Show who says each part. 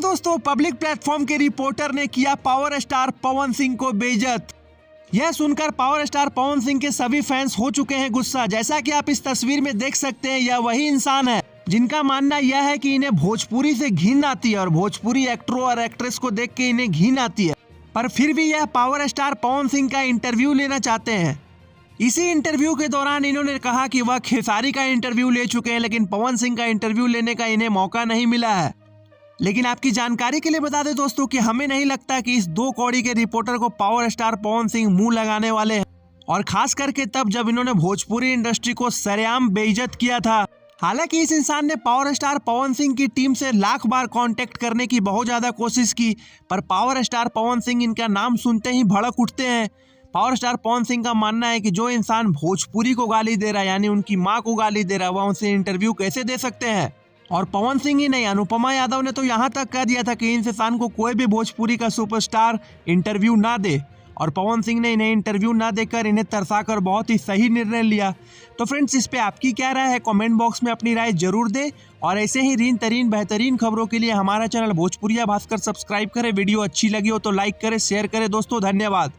Speaker 1: दोस्तों, public platform के reporter ने किया पावर स्टार पवन सिंह को बेइज्जत। यह सुनकर पावर स्टार पवन सिंह के सभी फैंस हो चुके हैं गुस्सा। जैसा कि आप इस तस्वीर में देख सकते हैं, यह वही इंसान है जिनका मानना यह है कि इन्हें भोजपुरी से घिन आती है और भोजपुरी एक्टरों और एक्ट्रेस को देख के इन्हें घिन आती है, पर फिर भी यह पावर स्टार पवन सिंह का इंटरव्यू लेना चाहते हैं। इसी इंटरव्यू के दौरान इन्होंने कहा कि वह खेसारी का इंटरव्यू ले चुके हैं, लेकिन पवन सिंह का इंटरव्यू लेने का इन्हें मौका नहीं मिला है। लेकिन आपकी जानकारी के लिए बता दें दोस्तों कि हमें नहीं लगता कि इस 2 कौड़ी के रिपोर्टर को पावर स्टार पवन सिंह मुंह लगाने वाले हैं, और खास करके तब जब इन्होंने भोजपुरी इंडस्ट्री को सरेआम बेइज्जत किया था। हालांकि इस इंसान ने पावर स्टार पवन सिंह की टीम से लाख बार कांटेक्ट करने की बहुत ज्यादा कोशिश की, पर पावर स्टार पवन सिंह इनका नाम सुनते ही भड़क उठते हैं। पावर स्टार पवन सिंह का मानना है कि जो इंसान भोजपुरी को गाली दे रहा है, यानी उनकी माँ को गाली दे रहा है, वह उनसे इंटरव्यू कैसे दे सकते हैं। और पवन सिंह ही नहीं, अनुपमा यादव ने तो यहाँ तक कह दिया था कि इन इंसान को कोई भी भोजपुरी का सुपरस्टार इंटरव्यू ना दे, और पवन सिंह ने इन्हें इंटरव्यू ना देकर इन्हें तरसाकर बहुत ही सही निर्णय लिया। तो फ्रेंड्स, इस पे आपकी क्या राय है, कमेंट बॉक्स में अपनी राय जरूर दें, और ऐसे ही रीन तरीन बेहतरीन खबरों के लिए हमारा चैनल भोजपुरिया भास्कर सब्सक्राइब करें। वीडियो अच्छी लगी हो तो लाइक करें, शेयर करें। दोस्तों धन्यवाद।